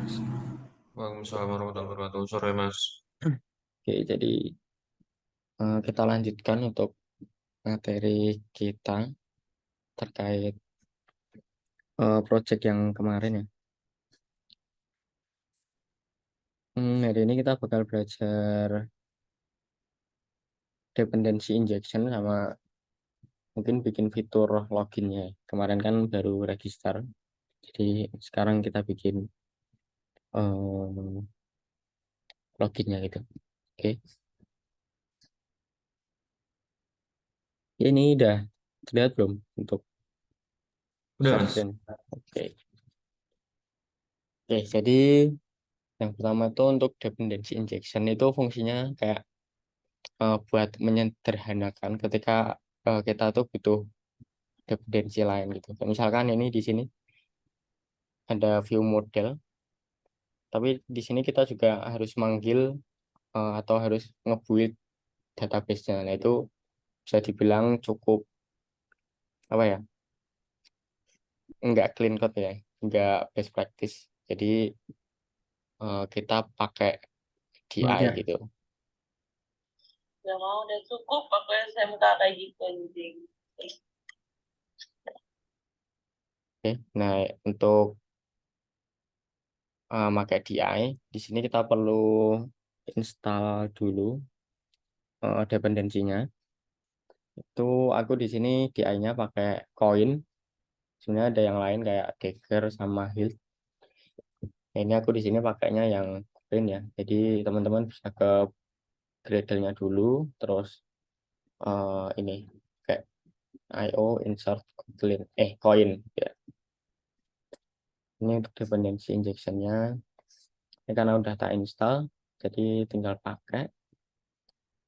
Waalaikumsalam warahmatullahi wabarakatuh. Sore Mas. Oke, jadi kita lanjutkan untuk materi kita terkait project yang kemarin ya. Hari ini kita bakal belajar dependency injection sama mungkin bikin fitur loginnya. Kemarin kan baru register, jadi sekarang kita bikin eh, loginnya gitu. Oke, ini udah terlihat belum untuk Udah share Mas. screen? Oke, oke. Jadi yang pertama itu untuk dependency injection itu fungsinya kayak buat menyederhanakan ketika kita tuh butuh dependensi lain gitu. Misalkan ini di sini ada view model, tapi di sini kita juga harus manggil atau harus nge-build database-nya. Nah, itu bisa dibilang cukup apa ya? Enggak clean code ya, enggak best practice. Jadi kita pakai DI Banyak. gitu. Gak mau udah cukup aku SMK kayak gitu anjing. Oke. Nah, untuk pakai DI, di sini kita perlu install dulu dependensinya. Itu aku di sini DI-nya pakai koin. Sebenarnya ada yang lain kayak Dagger sama Hilt. Nah, ini aku di sini pakainya yang koin ya. Jadi teman-teman bisa ke Gradle-nya dulu, terus ini kayak IO insert coin ya. Ini untuk dependency injection-nya. Ini karena udah tak install, jadi tinggal pakai.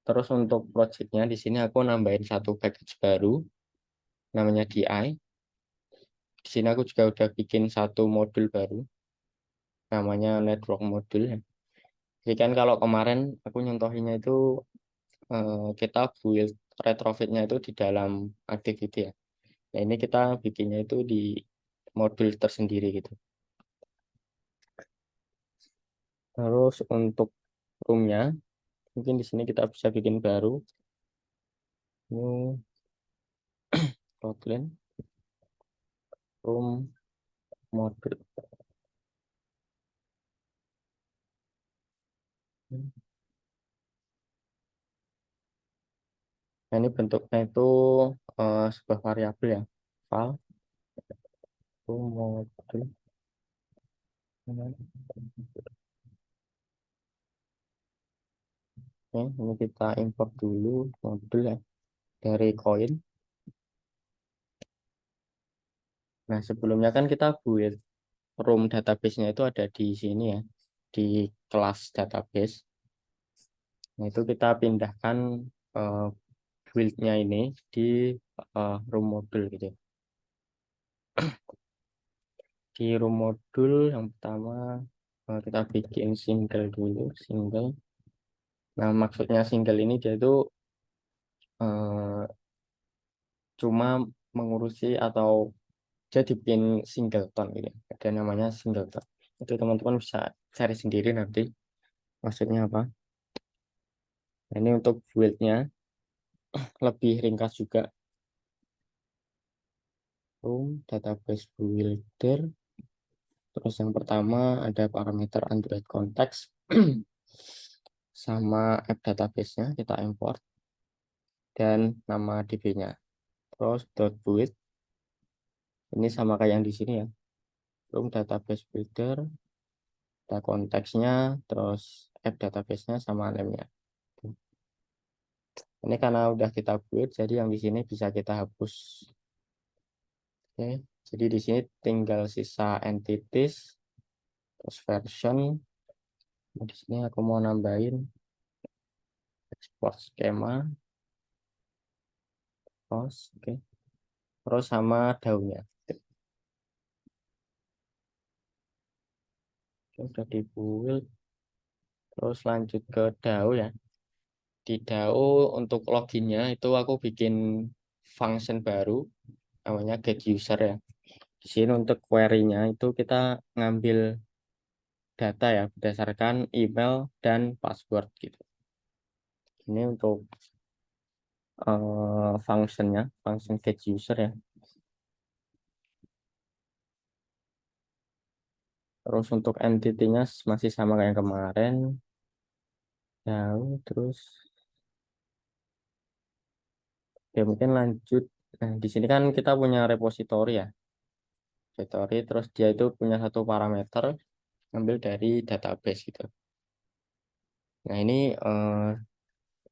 Terus untuk project-nya di sini aku nambahin satu package baru namanya DI. Di sini aku juga udah bikin satu modul baru namanya network module. Jadi kan kalau kemarin aku nyontohinnya itu kita build retrofitnya itu di dalam activity ya. Nah, ini kita bikinnya itu di modul tersendiri gitu. Terus untuk roomnya, mungkin di sini kita bisa bikin baru. New Kotlin room module. Nah, ini bentuknya itu sebuah variabel ya. File room module. Oke, ini kita import dulu modul ya dari coin. Nah, sebelumnya kan kita build room database-nya itu ada di sini ya, di kelas database. Nah, itu kita pindahkan eh, build-nya ini di room module gitu. Di room module yang pertama kita bikin single dulu, single. Nah, maksudnya single ini dia itu eh, cuma mengurusi atau dia dibikin singleton gitu. Ada namanya singleton. Itu teman-teman bisa cari sendiri nanti maksudnya apa. Nah, ini untuk build-nya lebih ringkas juga. Room database builder. Terus yang pertama ada parameter Android context sama app database-nya kita import dan nama DB-nya. Terus dot build ini sama kayak yang di sini ya. Room database builder, ada konteksnya, terus app database-nya sama name-nya. Ini karena udah kita build, jadi yang di sini bisa kita hapus. Oke, jadi di sini tinggal sisa entities, terus version. Nah, di sini aku mau nambahin export schema, terus oke, terus sama daunnya. Oke, udah di build, terus lanjut ke DAO ya. Di DAO untuk loginnya itu aku bikin function baru, namanya get user ya. Di sini untuk query-nya itu kita ngambil data ya berdasarkan email dan password gitu. Ini untuk functionnya, function get user ya. Terus untuk entity-nya masih sama kayak yang kemarin. Jauh terus. Ya mungkin lanjut. Nah, di sini kan kita punya repository ya. Repository terus dia itu punya satu parameter ambil dari database gitu. Nah, ini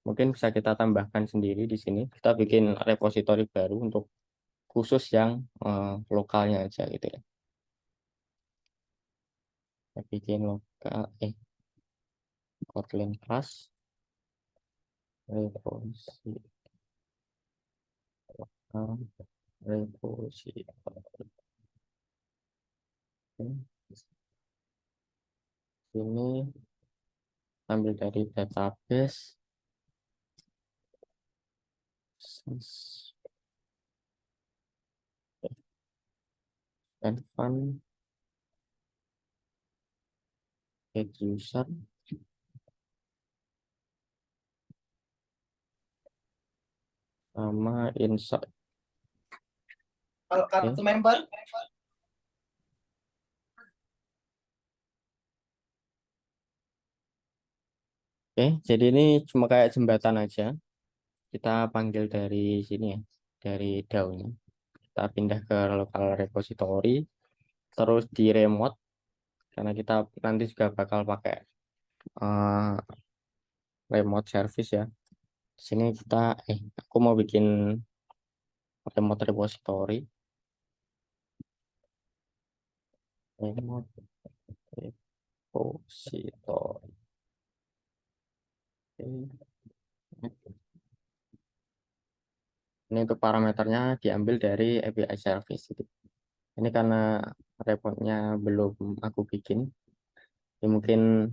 mungkin bisa kita tambahkan sendiri di sini. Kita bikin repository baru untuk khusus yang lokalnya aja gitu ya. Kita bikin lokal Kotlin class repository repository. Ini ambil dari database and fun get user sama insert. Kalau kartu member Oke, jadi ini cuma kayak jembatan aja. Kita panggil dari sini ya, dari DAO-nya. Kita pindah ke local repository, terus di remote, karena kita nanti juga bakal pakai uh, remote service ya. Di sini kita, aku mau bikin remote repository. Remote repository. Ini untuk parameternya diambil dari API service. Ini karena repotnya belum aku bikin. Ya, mungkin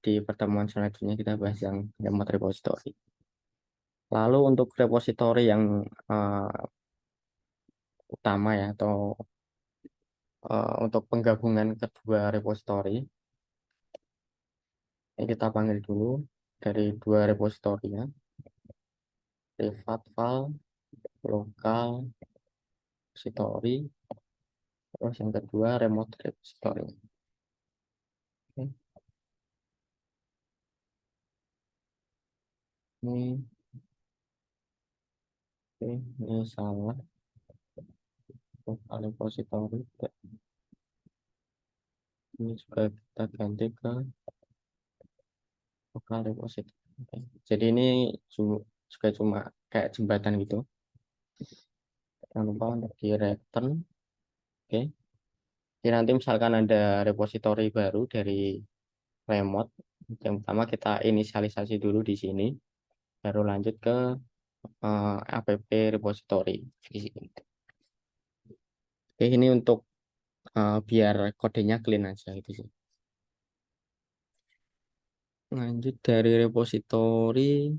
di pertemuan selanjutnya kita bahas yang remote repository. Lalu untuk repository yang utama ya atau untuk penggabungan kedua repository, ini kita panggil dulu dari dua repositorinya, privat file, local repository, terus yang kedua remote repository. Oke. Ini, ini salah. Local repository. Ini juga kita ganti ke local repository. Oke. Jadi ini juga cuma kayak jembatan gitu. Jangan lupa untuk di return. Oke. Jadi nanti misalkan ada repository baru dari remote, yang pertama kita inisialisasi dulu di sini, baru lanjut ke app repository. Oke, ini untuk biar kodenya clean aja gitu sih. Lanjut dari repository.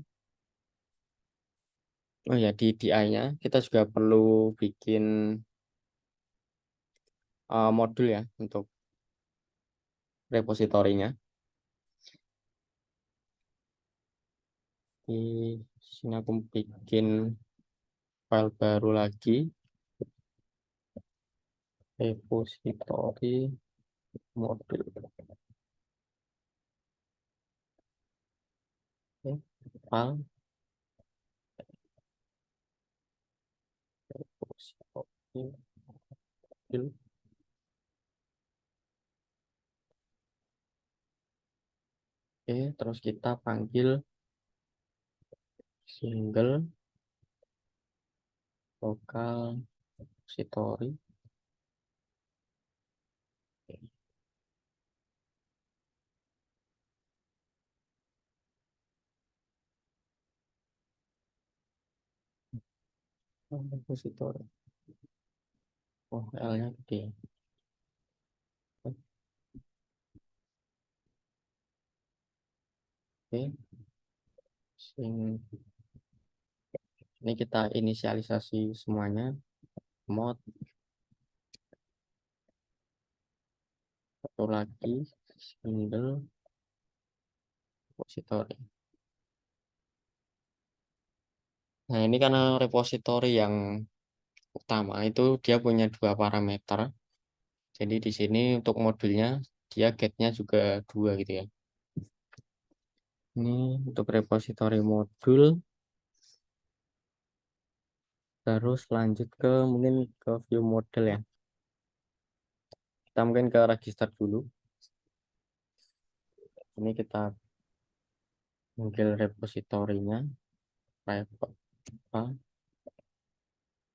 Oh ya, di DI-nya kita juga perlu bikin modul ya untuk repositorinya. Di sini aku bikin file baru lagi, repository modul. Oke, file repository modul. Oke, terus kita panggil single local repository. Repository. Oh, L-nya gede. Oke, ini kita inisialisasi semuanya, mod Satu lagi single repository. Nah, ini karena repository yang utama itu dia punya dua parameter. Jadi di sini untuk modulnya dia get-nya juga dua gitu ya. Ini untuk repository modul. Terus lanjut ke mungkin ke view model ya. Kita mungkin ke register dulu. Ini kita panggil repositorinya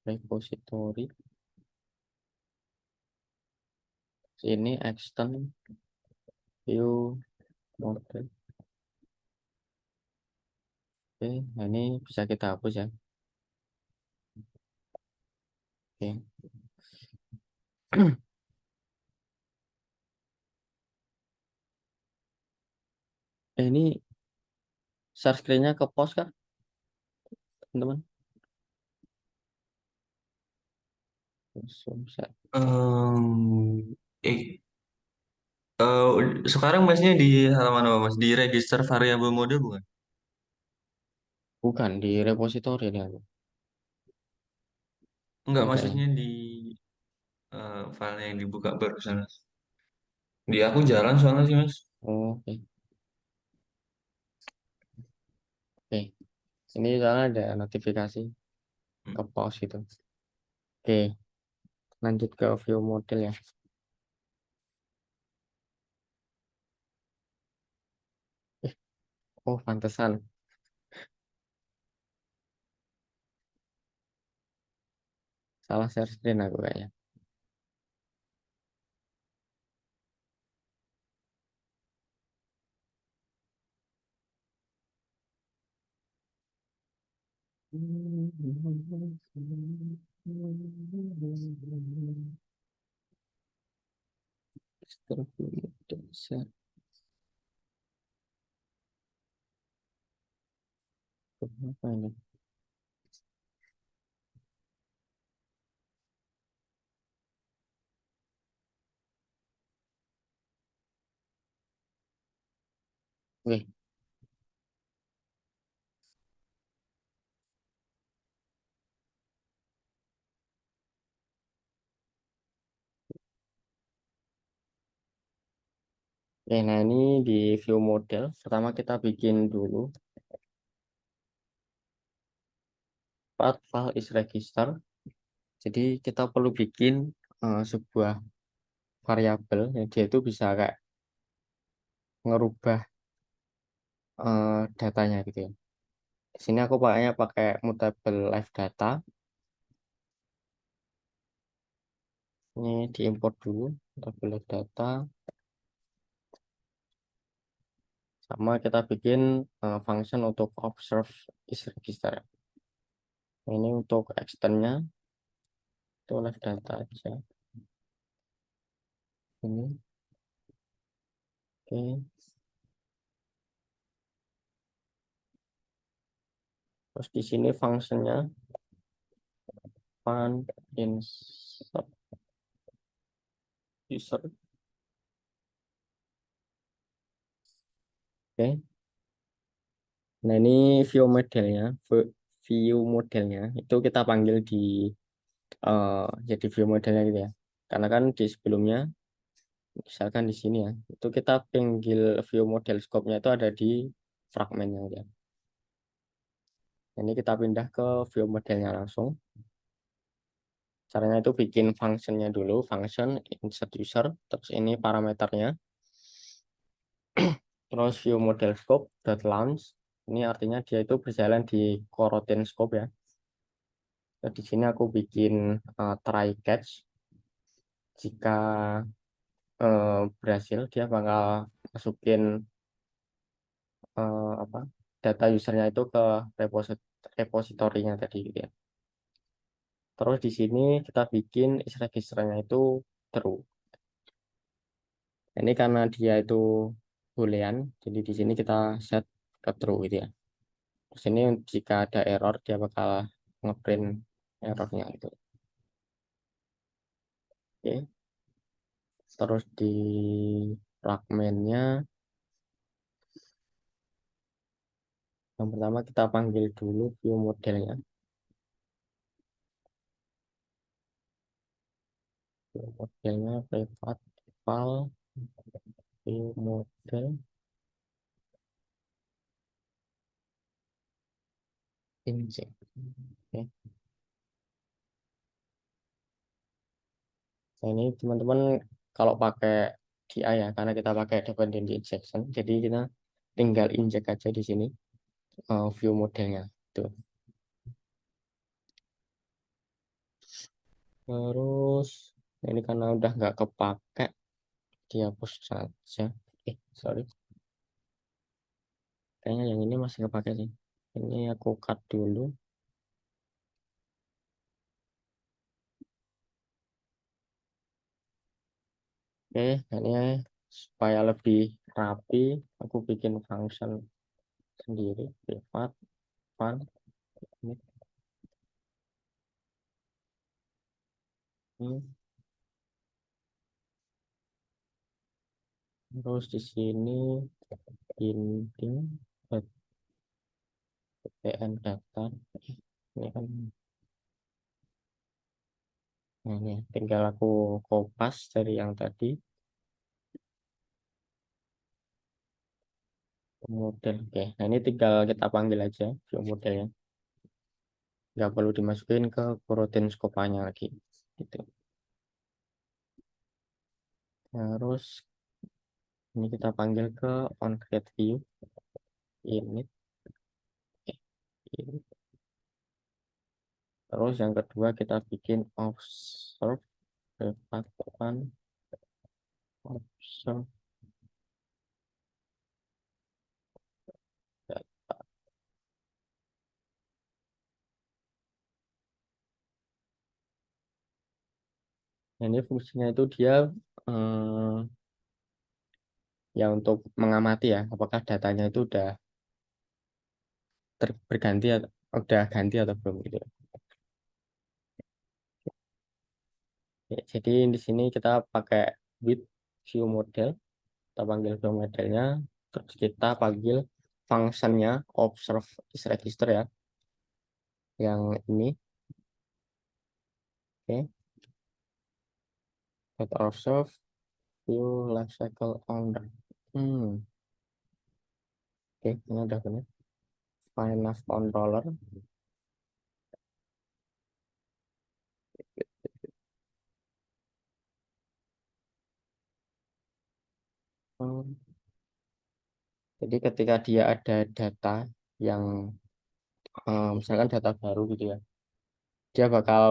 repository. Ini extend view model. Oke, nah ini bisa kita hapus ya. Oke. Ini share screen-nya ke post kan, teman-teman? Langsung share. Em, eh, sekarang masnya di halaman apa mas? Di register variabel mode bukan? Bukan di repository ini aku. Enggak, Ini kayaknya. maksudnya di file yang dibuka barusan mas. Di aku jalan soalnya sih mas. Oh, oke. Oke. Ini soalnya ada notifikasi ke post gitu. Oke, lanjut ke view model ya. Oh, pantesan. Salah share screen aku kayaknya. Apa ini? Oke, oke, nah ini di view model. Pertama kita bikin dulu part file is register. Jadi kita perlu bikin sebuah variabel yang dia itu bisa kayak ngerubah datanya gitu ya. Di sini aku pakainya pakai mutable live data. Ini diimport dulu mutable live data. Sama kita bikin function untuk observe is register. Ini untuk extendnya itu live data aja. Ini oke. Terus di sini fungsinya find insert user. Oke. Nah ini view modelnya itu kita panggil di jadi view modelnya gitu ya. Karena kan di sebelumnya misalkan di sini ya itu kita panggil view model scope-nya itu ada di fragmennya ya. Ini kita pindah ke view modelnya langsung. Caranya itu bikin functionnya dulu, function insert user, terus ini parameternya, terus view model scope dot launch. Ini artinya dia itu berjalan di coroutine scope ya. Nah, di sini aku bikin try catch. Jika berhasil, dia bakal masukin apa data usernya itu ke repositorinya tadi gitu ya. Terus di sini kita bikin is registernya itu true. Ini karena dia itu boolean, jadi di sini kita set ke true gitu ya. Terus ini jika ada error dia bakal ngeprint errornya itu. Oke. Terus di fragmennya yang pertama kita panggil dulu view modelnya. View modelnya privat file view model inject. Oke. Nah, ini teman-teman kalau pakai DI ya, karena kita pakai dependency injection, jadi kita tinggal inject aja di sini view modelnya. Tuh. Terus ini karena udah nggak kepake, dihapus saja. Sorry. Kayaknya yang ini masih kepake sih. Ini aku cut dulu. Oke, ini supaya lebih rapi, aku bikin function sendiri, privat fun. Ini. Terus di sini inting pn data. Ini kan, nah ini tinggal aku kopas dari yang tadi. Model, oke. Nah ini tinggal kita panggil aja view modelnya. Nggak perlu dimasukin ke protein skopanya lagi. Gitu. Terus ini kita panggil ke onCreate view init. Ini. Terus yang kedua kita bikin observe refactoran observe data. Nah, ini fungsinya itu dia ya untuk mengamati ya apakah datanya itu udah berganti atau udah ganti atau belum gitu. Ya, jadi di sini kita pakai with view model, kita panggil view modelnya, terus kita panggil fungsinya observe is register ya, yang ini. Oke, get observe view life cycle owner. Oke, ini udah benar. Find nav controller. Hmm, Jadi ketika dia ada data yang misalkan data baru gitu ya, dia bakal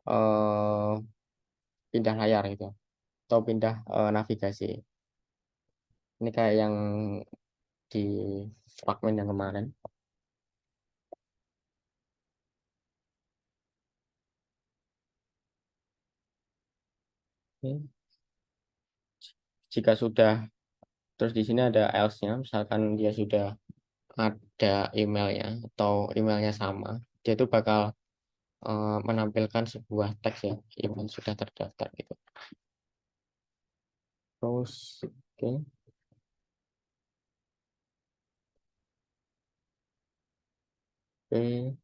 eh, pindah layar gitu atau pindah navigasi. Ini kayak yang di fragmen yang kemarin. Oke. Jika sudah, terus di sini ada else-nya, misalkan dia sudah ada emailnya atau emailnya sama, dia itu bakal menampilkan sebuah teks ya, email sudah terdaftar gitu. Terus, oke. Oke.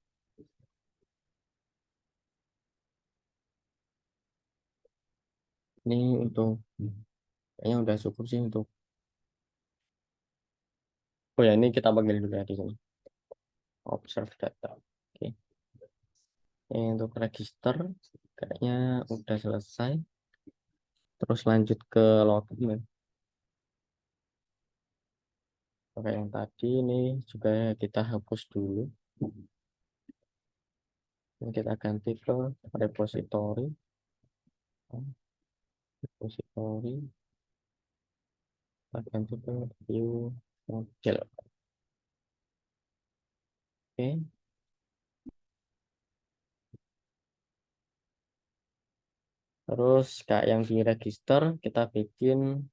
Ini untuk kayaknya udah cukup sih untuk. Oh ya, ini kita panggil dulu ya di sini. Observe data. Oke. Ini untuk register kayaknya udah selesai. Terus lanjut ke login ya. Oke, yang tadi ini juga kita hapus dulu. Ini kita ganti ke repository. Repository. Kita ganti ke view model. Oke. Terus kayak yang di register kita bikin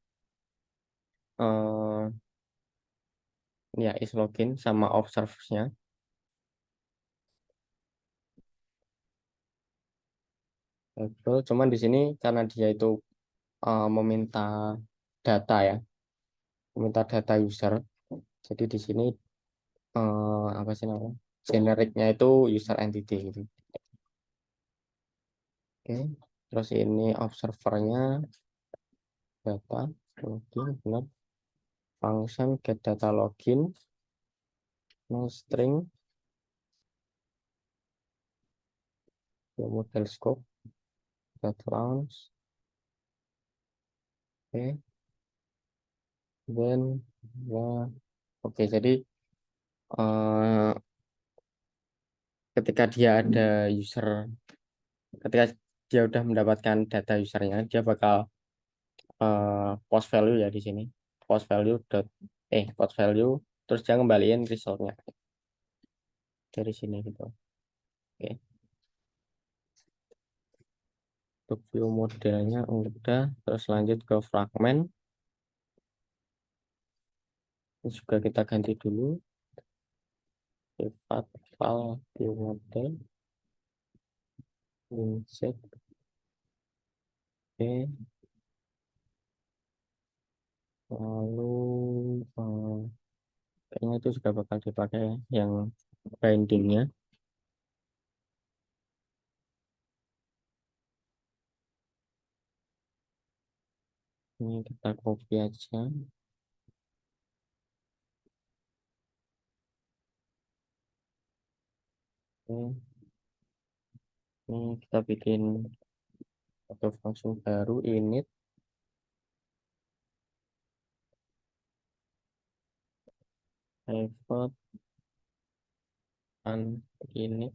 ini ya is login sama observe-nya. Betul. Cuman di sini karena dia itu meminta data ya, meminta data user. Jadi di sini apa sih namanya? Generiknya itu user entity gitu. Oke. Terus ini observernya data login benar. Function get data login no string model scope dot launch. Oke. Then ya oke jadi eh, ketika dia ada user, ketika dia udah mendapatkan data usernya, dia bakal post value ya di sini, post value post value, terus dia ngembaliin resultnya dari sini gitu. Oke, untuk view modelnya udah, terus lanjut ke fragment. Ini juga kita ganti dulu sifat file view model insert. Oke, lalu kayaknya itu juga bakal dipakai ya, yang bindingnya. Ini kita copy aja. Oke, ini kita bikin satu function baru init private and init.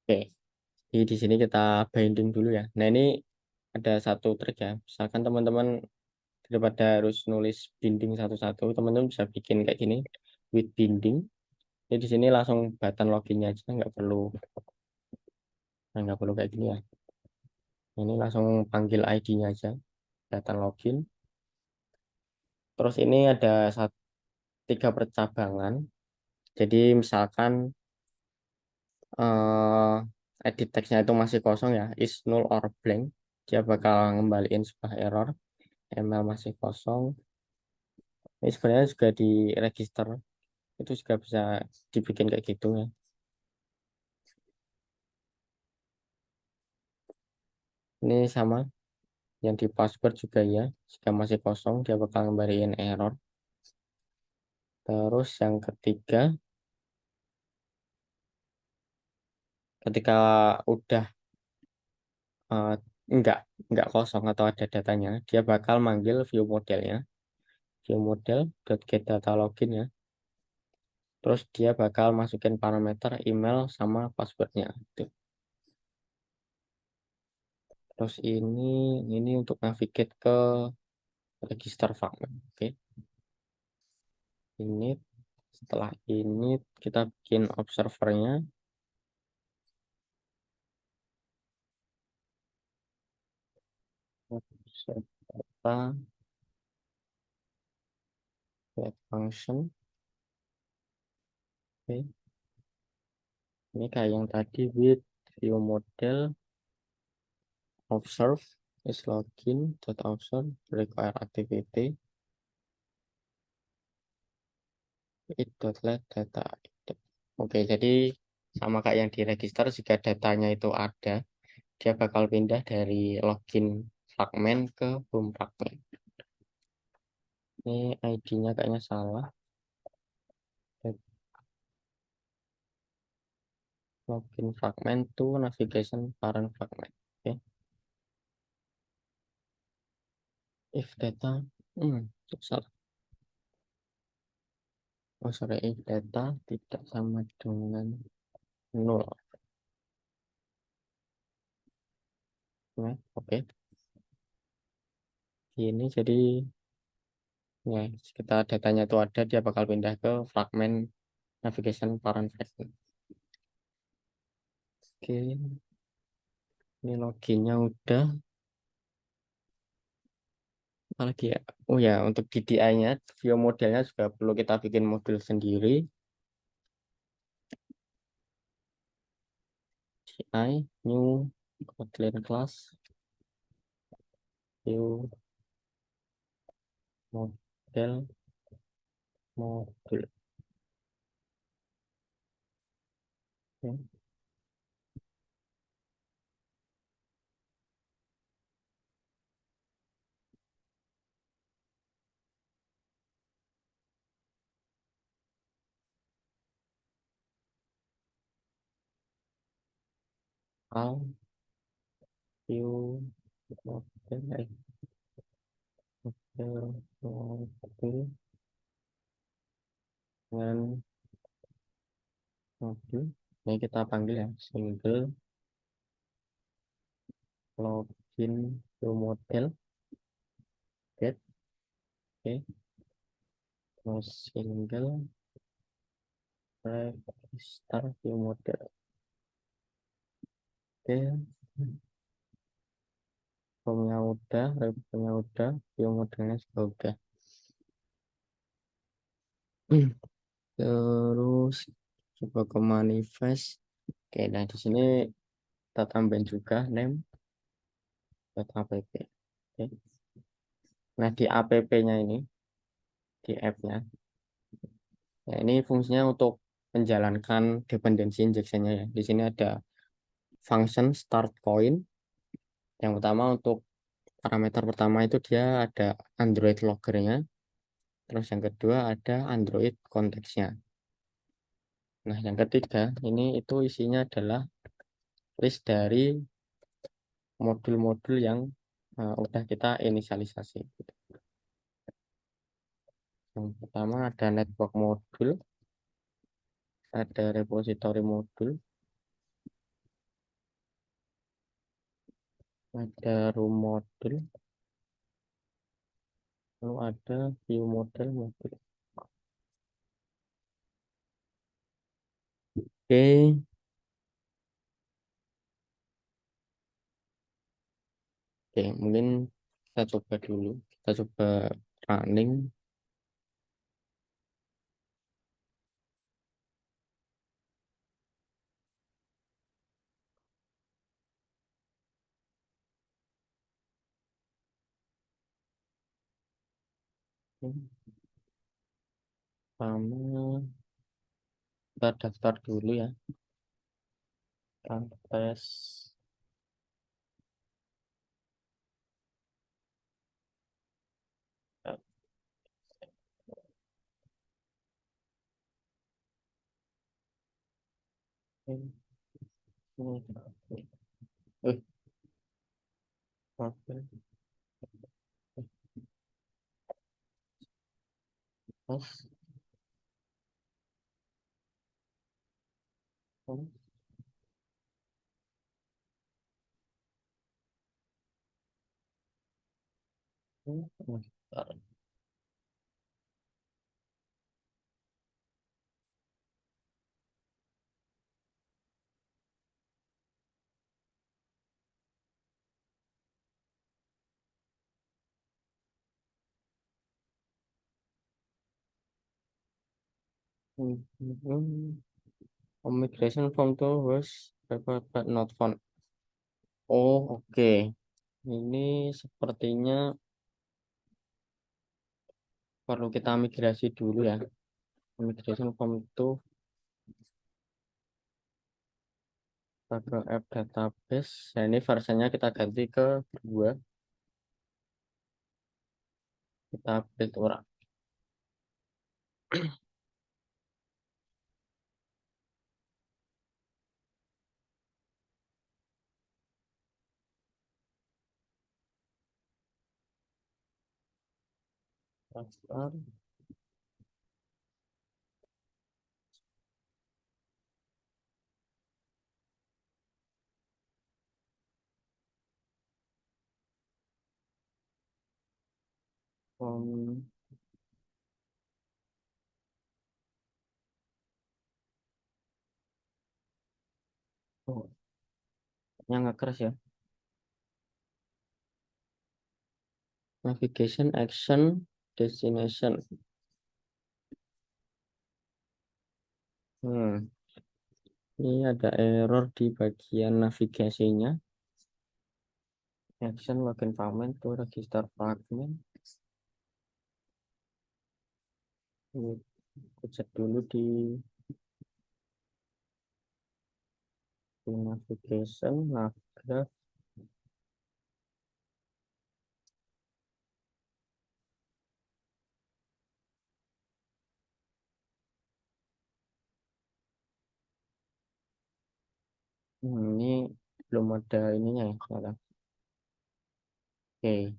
Oke, di sini kita binding dulu ya. Nah, ini ada satu trik ya. Misalkan teman-teman daripada harus nulis binding satu-satu, teman-teman bisa bikin kayak gini with binding. Jadi di sini langsung button loginnya aja, nggak perlu kayak gini ya. Ini langsung panggil ID-nya aja, button login. Terus ini ada tiga percabangan. Jadi misalkan edit text-nya itu masih kosong ya, is null or blank, dia bakal ngembaliin sebuah error. Email masih kosong. Ini sebenarnya juga di register itu juga bisa dibikin kayak gitu ya. Ini sama yang di password juga ya, jika masih kosong dia bakal ngembaliin error. Terus yang ketiga, ketika udah uh, enggak enggak kosong atau ada datanya, dia bakal manggil view modelnya, view model get data login ya. Terus dia bakal masukin parameter email sama passwordnya. Terus ini untuk navigate ke register fragment. Oke. Ini setelah ini kita bikin observernya. Set data get function. Oke. Ini kayak yang tadi with view model observe is login dot observe require activity it dot let data. Oke, jadi sama kayak yang di register, jika datanya itu ada, dia bakal pindah dari login fragment ke home fragment. Ini ID-nya kayaknya salah. Login fragment to navigation parent fragment. Oke. If data, salah. Oh sorry, if data tidak sama dengan 0. Oke. Ini jadi ya kita datanya itu ada, dia bakal pindah ke fragment navigation parent fragment. Oke, ini loginnya udah. Apalagi ya. Oh ya, untuk DDI-nya, view modelnya juga perlu kita bikin modul sendiri. DI, new Kotlin class, view model, modul. Oke. Al, view model, model, modul, dengan modul. Ini kita panggil ya, single login to model get. Oke, terus single register view model. Oke, formnya udah, reviewnya udah, view modelnya juga udah. Terus coba ke manifest. Oke, nah di sini kita tambahin juga name data app. Oke. Nah di app-nya ini, di app-nya, ya, ini fungsinya untuk menjalankan dependency injection-nya ya. Di sini ada function start coin. Yang pertama untuk parameter pertama itu dia ada Android loggernya. Terus yang kedua ada Android konteksnya. Nah yang ketiga ini itu isinya adalah list dari modul-modul yang udah kita inisialisasi. Yang pertama ada network modul, ada repository modul, ada room modul, lalu ada view model modul. Oke, oke, mungkin kita coba dulu. Kita coba running. Pertama kita daftar dulu ya. Kita tes. Oke. Terus, bentar. Migration from to was prepared but not found. Oh, oke. Ini sepertinya perlu kita migrasi dulu ya. Migration from to ke app database. Nah, ini versinya kita ganti ke 2. Kita update orang. Daftar. Um, oh, yang nggak keras ya. Navigation action destination. Ini ada error di bagian navigasinya. Action login fragment to register fragment. Ini aku cek dulu di navigation, navgraph. Ini belum ada ininya ya, salah. Oke,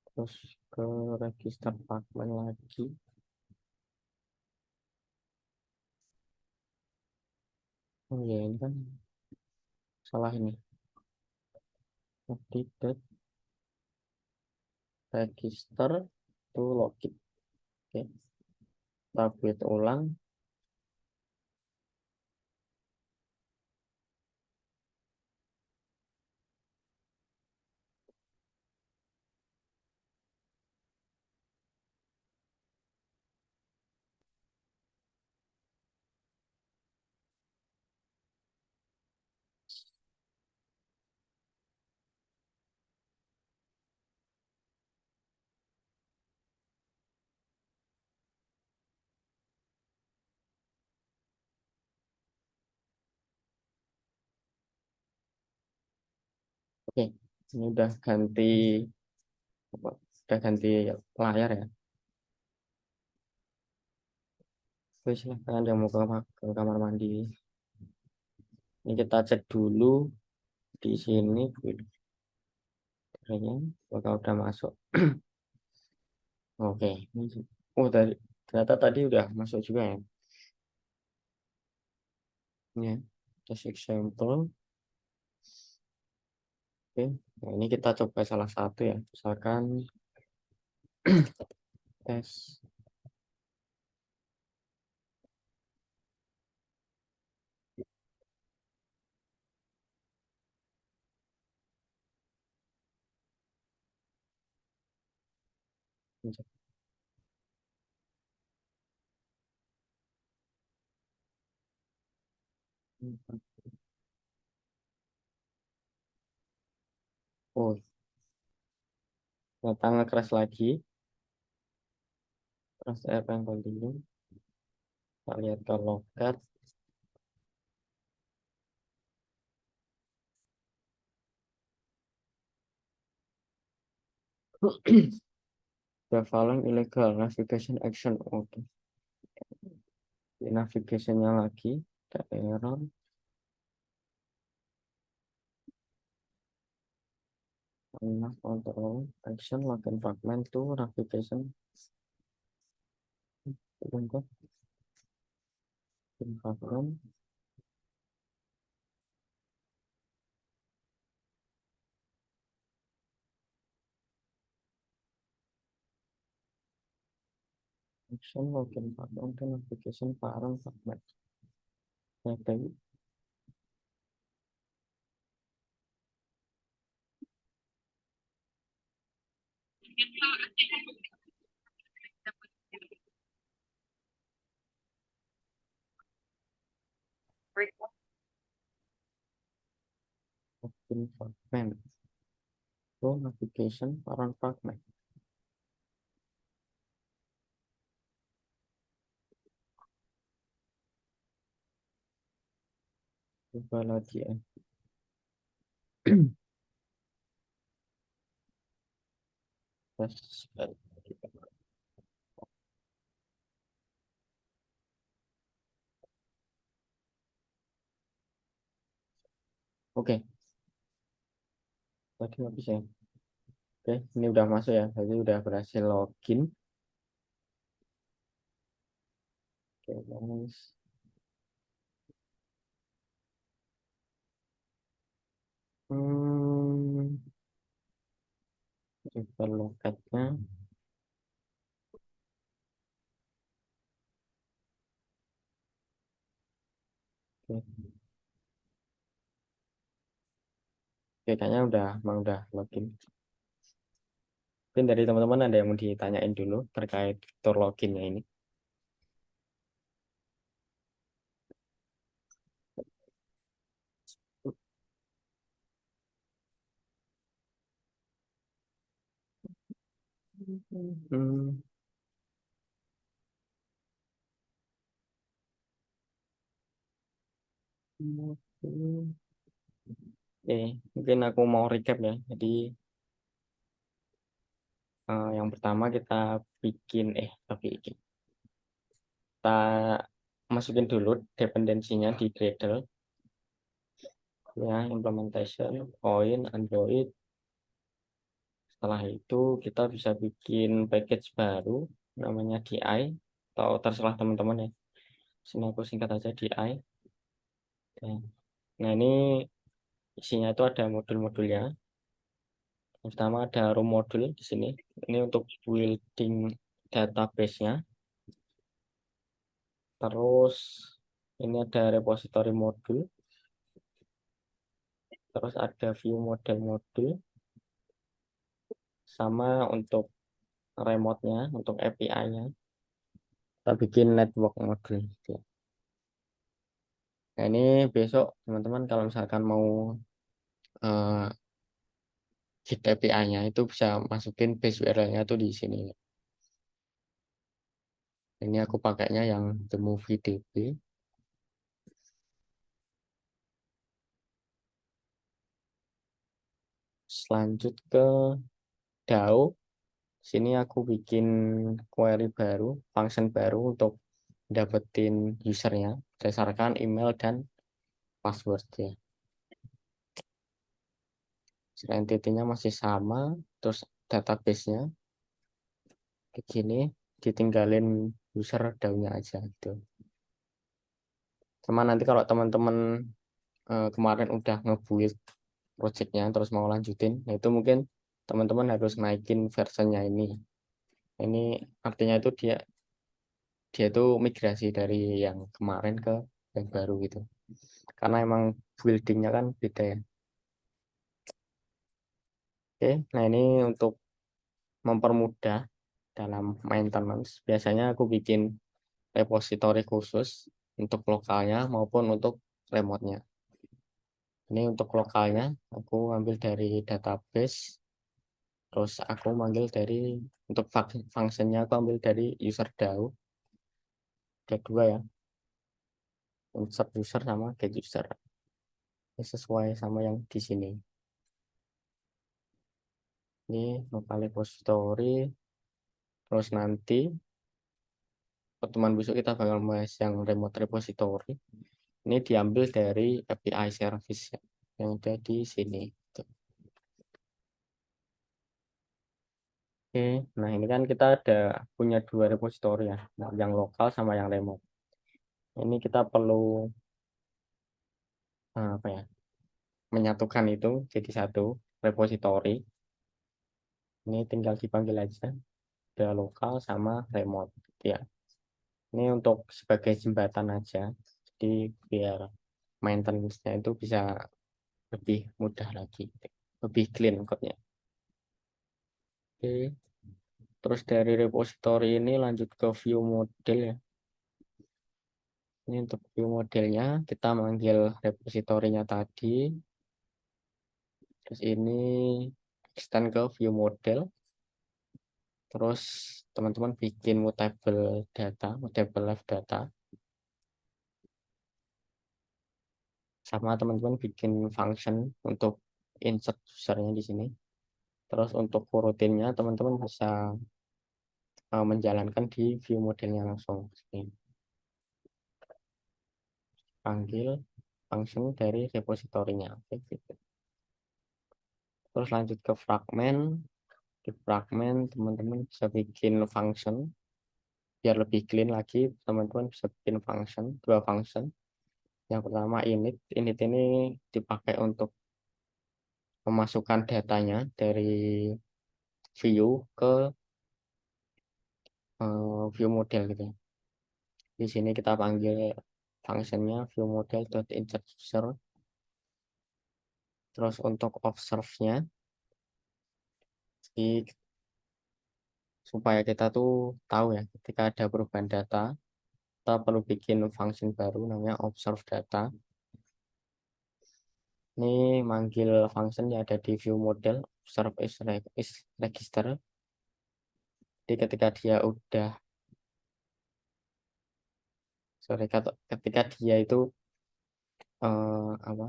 terus ke register fragment lagi. Oh ya, ini kan salah ini. Update register to login. Oke, kita buat ulang. Oke, ini udah ganti layar ya. Oke, silahkan yang mau ke kamar mandi. Ini kita cek dulu di sini filternya bakal udah masuk. Oke, oh ternyata tadi udah masuk juga ya. Ini ya, tes example. Oke, nah ini kita coba salah satu ya. Misalkan tes. Oh, ternyata nge-crash lagi. Terus apa yang continue? Kita lihat ke logcat. The following illegal navigation action. Oke, di navigationnya lagi ada error. Enough control action login fragment to navigation. Tunggu, fragment. Action login fragment to navigation parent fragment. Oke. Login fragment to navigation parent fragment. Coba lagi ya. Tes. Oke, tadi habis ya. Oke, ini udah masuk ya. Tadi udah berhasil login. Oke, guys. Coba logcatnya. Oke. Oke, kayaknya udah login. Mungkin dari teman-teman ada yang mau ditanyain dulu terkait fitur loginnya ini. Hmm. Oke, mungkin aku mau recap ya. Jadi yang pertama kita kita masukin dulu dependensinya di Gradle ya, implementation Koin Android. Setelah itu kita bisa bikin package baru namanya DI, atau terserah teman-teman ya. Sini aku singkat aja DI. Ya. Nah, ini isinya itu ada modul-modulnya. Yang pertama ada room modul di sini. Ini untuk building database-nya. Terus ini ada repository modul. Terus ada view model modul. Sama untuk remote-nya, untuk API-nya. Kita bikin network modul. Nah, ini besok teman-teman kalau misalkan mau Git API-nya itu bisa masukin base URL-nya tuh di sini. Ini aku pakainya yang The Movie DB. Selanjut ke DAO. Sini aku bikin query baru, function baru untuk dapetin usernya berdasarkan email dan password ya. Entity-nya masih sama, terus database-nya begini, ditinggalin user DAO-nya aja gitu. Cuma nanti kalau teman-teman kemarin udah nge-build projectnya terus mau lanjutin, nah itu mungkin teman-teman harus naikin versionnya ini. Ini artinya itu dia itu migrasi dari yang kemarin ke yang baru gitu. Karena emang buildingnya kan beda ya. Oke, nah ini untuk mempermudah dalam maintenance. Biasanya aku bikin repository khusus untuk lokalnya maupun untuk remote-nya. Ini untuk lokalnya aku ambil dari database. Terus aku manggil dari untuk functionnya aku ambil dari user DAO. Ada dua ya, insert user sama get user. Ini sesuai sama yang di sini. Ini local repository. Terus nanti pertemuan besok kita bakal bahas yang remote repository. Ini diambil dari API service yang ada di sini. Oke, nah ini kan kita ada punya dua repository ya, yang lokal sama yang remote. Ini kita perlu apa ya, menyatukan itu jadi satu repository. Ini tinggal dipanggil aja, ada lokal sama remote ya. Ini untuk sebagai jembatan aja, jadi biar maintenance-nya itu bisa lebih mudah lagi, lebih clean code-nya. Oke, terus dari repository ini lanjut ke view model ya. Ini untuk view modelnya kita manggil repositorinya tadi. Terus ini extend ke view model. Terus teman-teman bikin mutable live data. Sama teman-teman bikin function untuk insert usernya di sini. Terus untuk coroutine-nya teman-teman bisa menjalankan di view modelnya langsung. Panggil function dari repositorinya. Gitu. Terus lanjut ke fragment. Di fragment teman-teman bisa bikin function biar lebih clean lagi. Teman-teman bisa bikin dua function. Yang pertama init ini dipakai untuk memasukkan datanya dari view ke view model gitu. Di sini kita panggil fungsinya view model.insert user. Terus untuk observe-nya supaya kita tuh tahu ya ketika ada perubahan data, kita perlu bikin function baru namanya observe data. Ini manggil function yang ada di view model observe is register. Jadi ketika dia udah ketika dia itu apa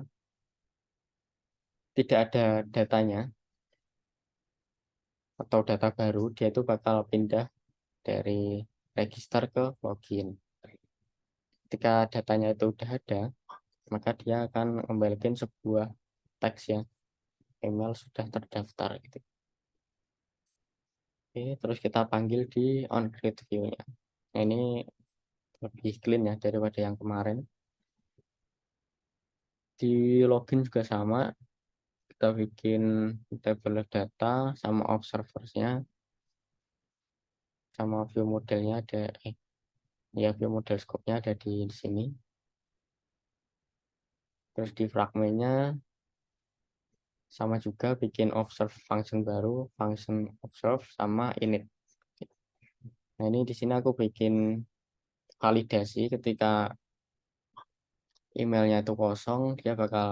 tidak ada datanya atau data baru, dia itu bakal pindah dari register ke login. Ketika datanya itu udah ada, maka dia akan kembalikan sebuah teks ya, email sudah terdaftar gitu. Oke, terus kita panggil di onCreate view-nya. Nah, ini lebih clean ya daripada yang kemarin. Di login juga sama, kita bikin table data sama observersnya, sama view modelnya ada ya view model scope-nya ada di sini. Terus di fragmennya sama juga bikin observe function baru, function observe sama init. Nah, ini di sini aku bikin validasi ketika emailnya itu kosong, dia bakal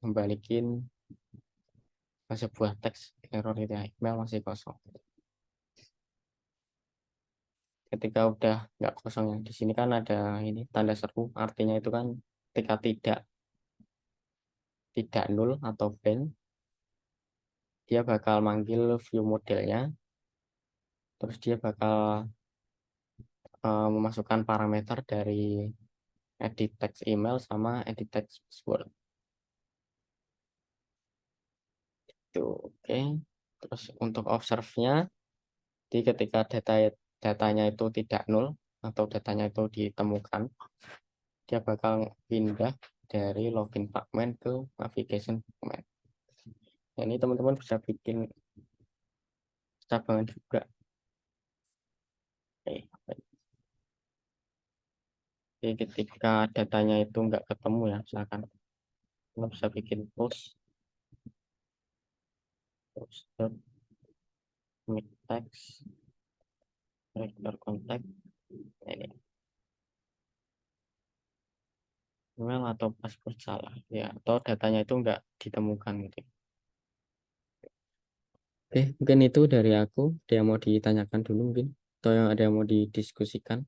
kembaliin sebuah teks error itu ya, email masih kosong. Ketika udah nggak kosong ya, di sini kan ada ini tanda seru, artinya itu kan ketika tidak nol atau blank, dia bakal manggil view modelnya, terus dia bakal memasukkan parameter dari edit text email sama edit text password. Itu oke. Terus untuk observe-nya, jadi ketika datanya itu tidak nol atau datanya itu ditemukan, dia bakal pindah dari login fragment ke navigation fragment. Nah, ini teman-teman bisa bikin cabangan juga. Jadi ketika datanya itu nggak ketemu ya, misalkan kita bisa bikin post make text regular contact ini email atau password salah ya, atau datanya itu nggak ditemukan gitu. Oke, mungkin itu dari aku. Ada yang mau ditanyakan dulu mungkin, atau yang ada yang mau didiskusikan?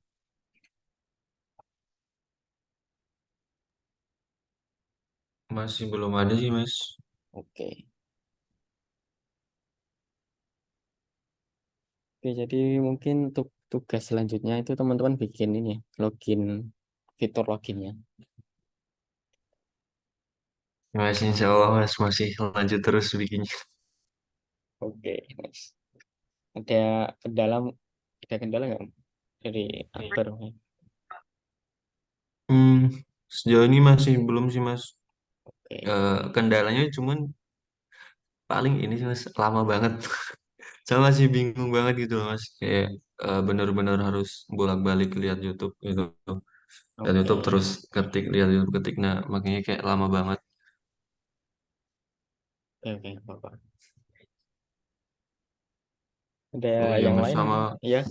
Masih belum ada sih, Mas. Oke. Oke, jadi mungkin untuk tugas selanjutnya itu teman-teman bikin ini ya, login, fitur loginnya. Masih insya Allah, Mas. Masih lanjut terus bikinnya. Oke, nice. Ada kendala, ada kendala nggak dari Akbar? Hmm, sejauh ini masih belum sih, Mas. Oke, Kendalanya cuman paling ini sih, Mas. Lama banget. Saya masih bingung banget gitu loh, Mas. Kayak bener-bener harus bolak-balik lihat YouTube gitu. Dan oke, YouTube terus ketik, lihat YouTube ketik. Nah, makanya kayak lama banget. oke, Bapak. Ada Oh iya, yang Mas. lain Sama mungkin? Ya,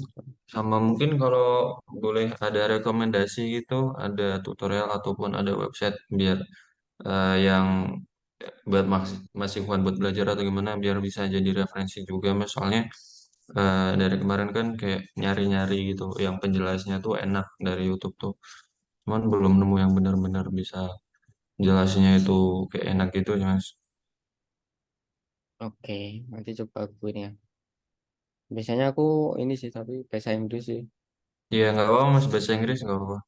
Sama mungkin kalau boleh ada rekomendasi gitu, ada tutorial ataupun ada website biar yang buat masih buat belajar atau gimana biar bisa jadi referensi juga Mas. Soalnya dari kemarin kan kayak nyari-nyari gitu yang penjelasnya tuh enak dari YouTube tuh. Cuman belum nemu yang benar-benar bisa jelasnya itu kayak enak gitu ya Mas. oke. Nanti coba aku ini ya. Biasanya aku ini sih, tapi bahasa Inggris sih. Iya nggak apa-apa Mas bahasa Inggris nggak apa-apa.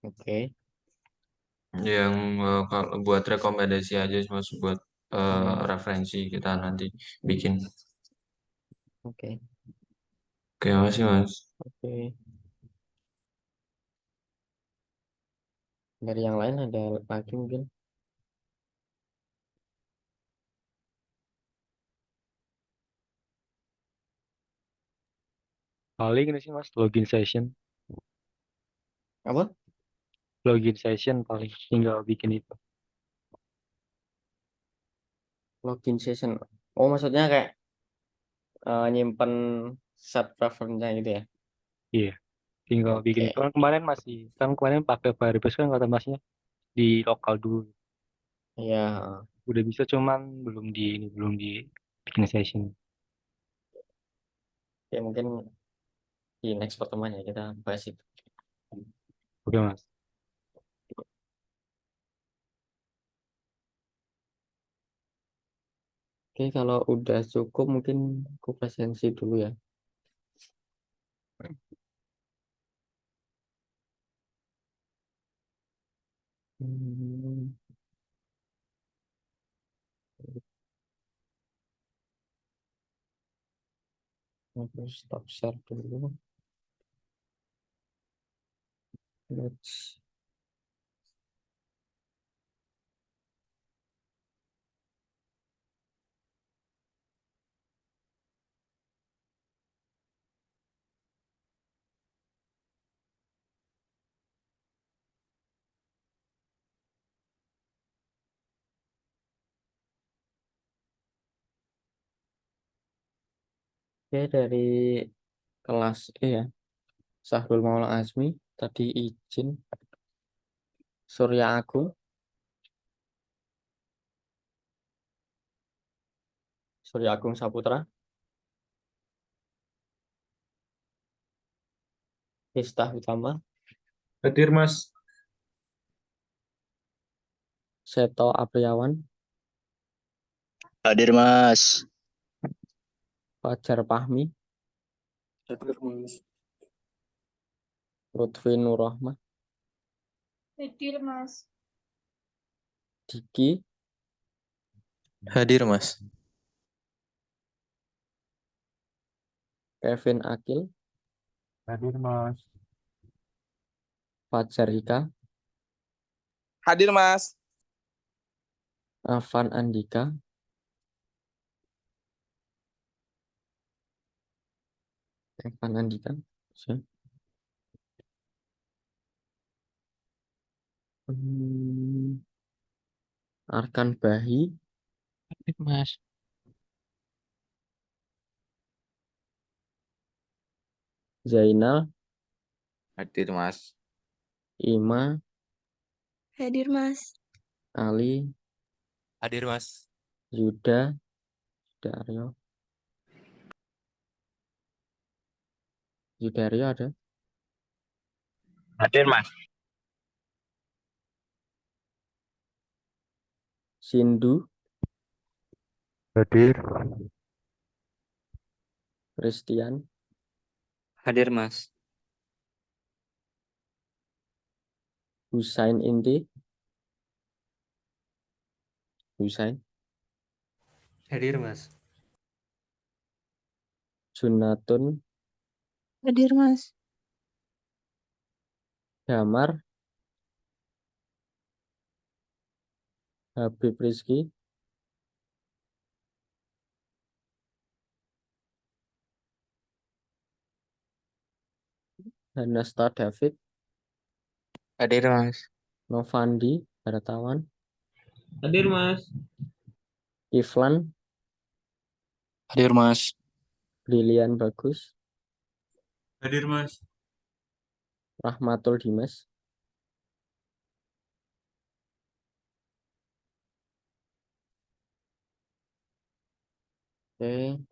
Oke. Yang kalau buat rekomendasi aja sih, Mas buat Hmm, referensi kita nanti bikin. oke, Oke, makasih Mas. oke. Dari yang lain ada lagi mungkin? Paling ini sih Mas, login session. Apa? Login session paling tinggal bikin itu. Login session. Oh, maksudnya kayak nyimpen set preference-nya gitu ya. Iya, tinggal bikin Oke. itu kan kemarin pakai Firebase kan kata masnya di lokal dulu. Iya. Udah bisa cuman belum di bikin session. Ya mungkin di next pertemuan ya kita bahas itu. Oke mas. Oke, kalau udah cukup mungkin aku presensi dulu ya. Hmm, aku stop share dulu. Let's Oke, dari kelas E ya. Sahrul Maula Azmi tadi izin. Surya Agung, Surya Agung Saputra, Miftah Utama, Hadir Mas. Seto Apriawan, Hadir Mas. Fajar Pahmi, Hadir Mas. Lutfi Nurrohmah, Hadir Mas. Diki, Hadir Mas. Kevin Akil, Hadir mas. Fajar Hika, Hadir Mas. Afan Andika, Evan Andika, siap. Arkan Bahi, Hadir Mas. Zainal, Hadir Mas. Ima, Hadir Mas. Ali, Hadir Mas. Yuda, Aryo, Yudaryo ada, Hadir Mas. Sindu, Hadir. Christian, Hadir Mas. Husain Inti, Husain, Hadir Mas. Junatun, Hadir Mas. Damar, Habib Rizki, Hanasta David, Hadir Mas. Novandi, Hartawan, Hadir Mas. Iflan, Hadir Mas. Brilian Bagus, Hadir Mas. Rahmatul Dimas, oke,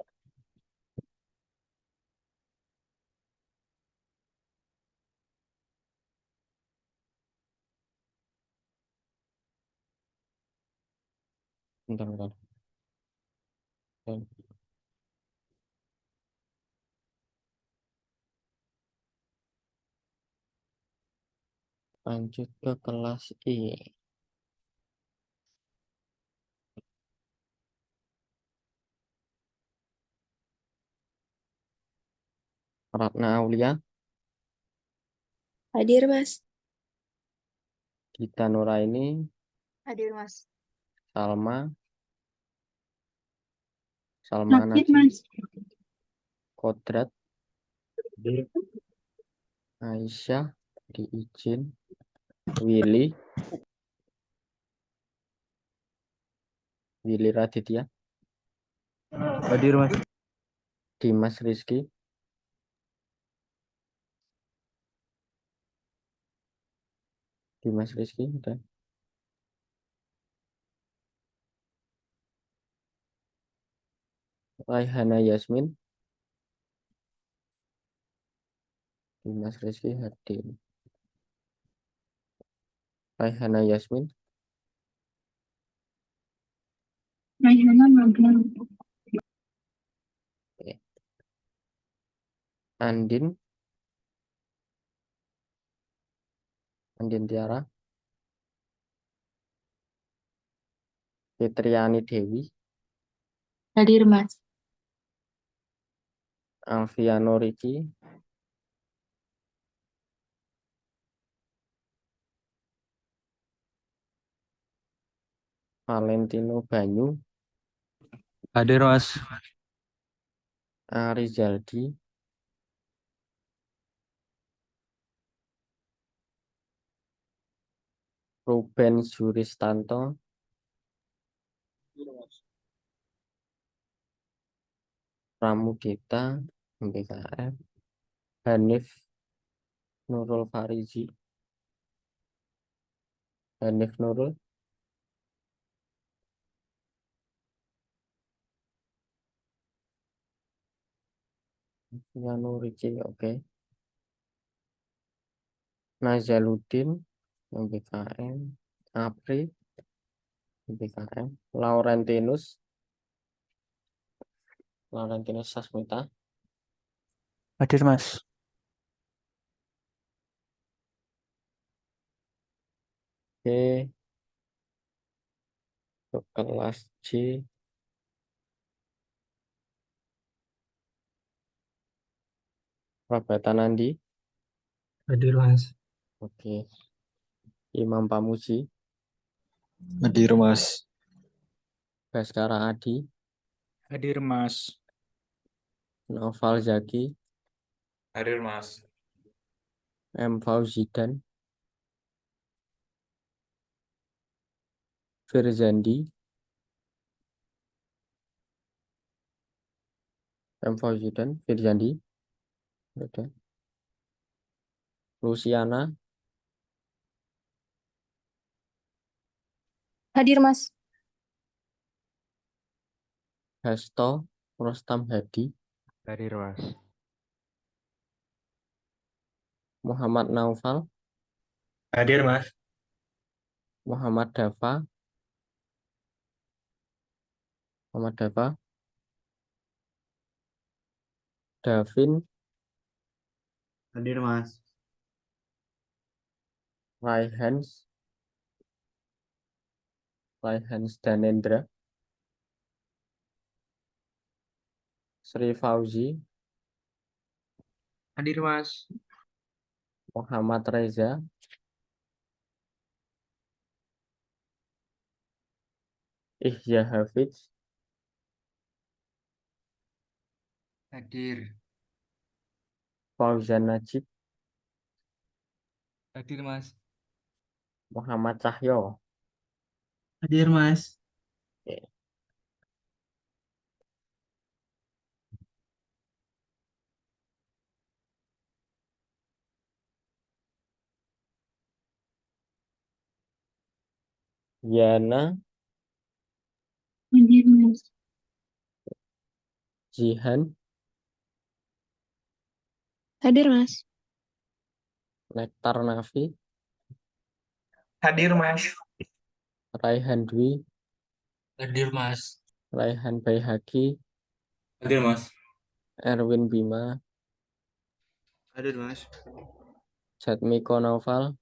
bentar. Oke, lanjut ke kelas I. Ratna Aulia, Hadir Mas. Gita Nuraini, Hadir Mas. Salma, Hadir Najib, Mas. Kodrat, Aisyah, diizin, Willy Raditya, Hadir mas. Dimas Rizky, Dimas Rizky udah. Raihana Yasmin. Dimas Rizky hadir. Raihana Yasmin. Raihana magang. Andin. Andin Tiara. Fitriani Dewi. Hadir Mas. Alfiano Riki. Valentino Banyu. Hadir Mas. Ari Jaldi. Ruben Juristanto. Pramudita MBKM. Hanif Nurul Farizi. Hanif Nurul. Alfiano Riki, oke. Nazaluddin MBKM. Apri MBKM. Laurentinus Sasmita. Hadir Mas. Oke, untuk kelas C. Prabatan Andi. Hadir Mas. Oke. Imam Pamuji. Hadir Mas. Baskara Adi. Hadir Mas. Naufal Zaki. Hadir Mas. M. Fauzidan. Firzandi. M. Fauzidan. Firzandi. Oke. Luciana. Hadir Mas. Hasto Rostam Hadi. Hadir Mas. Muhammad Naufal. Hadir Mas. Muhammad Dafa. Muhammad Dafa. Davin. Hadir Mas. Raihans. Raihans Danendra. Sri Fauzi. Hadir Mas. Muhammad Reza. Ihya Hafiz. Hadir. Fauzan Najib. Hadir Mas. Muhammad Cahyo. Hadir Mas. Oke. Yana. Hadir Mas. Jihan. Hadir Mas. Nektar Nafi. Hadir Mas. Raihan Dwi. Hadir Mas. Raihan Baihaqi. Hadir Mas. Erwin Bima. Hadir Mas. Jatmiko Naufal.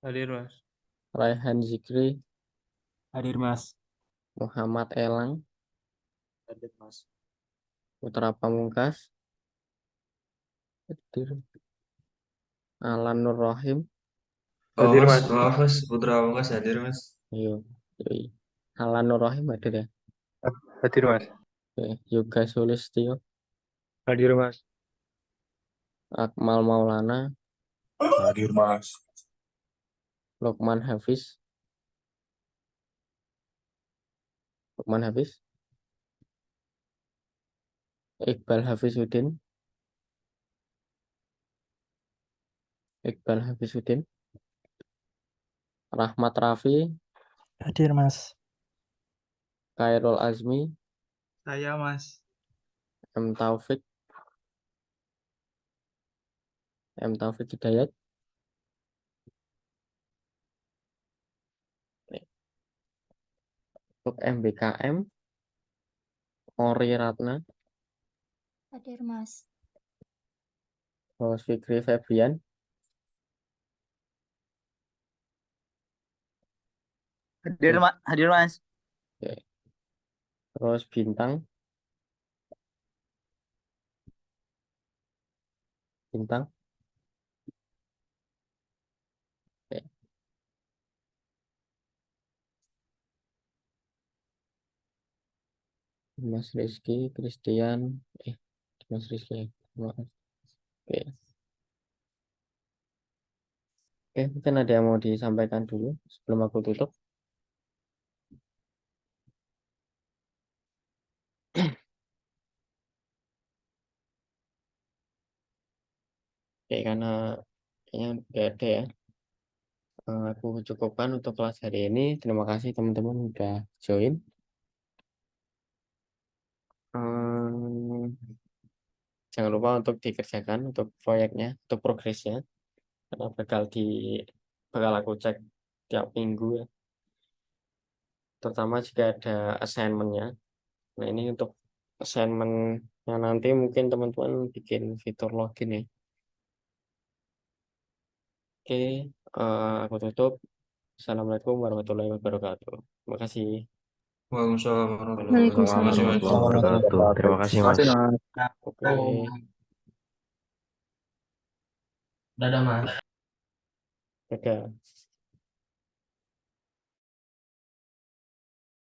Hadir Mas. Raihan Zikri. Hadir Mas. Muhammad Elang. Hadir Mas. Putra Pamungkas. Hadir. Alan Nur Rohim. Oh Hadir, Mas, Mas. maaf Mas, Putra Pamungkas hadir Mas. Yo. Yoi. Alan Nur Rohim hadir ya. Hadir Mas. Oke. Yoga Sulistyo. Hadir Mas. Akmal Maulana. Hadir Mas. Lukman Hafiz. Lukman Hafiz. Iqbal Hafizuddin. Iqbal Hafizuddin. Rahmat Raffi, Hadir, Mas. Khairul Azmi, Saya, Mas. M Taufik, Hidayat, untuk MBKM, Ori Ratna, Hadir, Mas. terus Fikri Febrian, Hadir, Mas. oke. Terus Bintang, oke. Mas Rizky, Christian, Mas Rizky, maaf. Oke. Oke, mungkin ada yang mau disampaikan dulu sebelum aku tutup. Oke, karena kayaknya nggak ada ya. Aku cukupkan untuk kelas hari ini. Terima kasih teman-teman udah join. Jangan lupa untuk dikerjakan untuk proyeknya, untuk progresnya, karena bakal aku cek tiap minggu ya. Terutama jika ada assignment-nya. Nah, ini untuk assignment-nya nanti mungkin teman-teman bikin fitur login ya. Oke, aku tutup. Assalamualaikum warahmatullahi wabarakatuh. Terima kasih. Waalaikumsalam warahmatullahi Waalaikumsalam wabarakatuh. Warahmatullahi wabarakatuh. Terima kasih, Mas. Oke. Dadah, Mas. Dadah.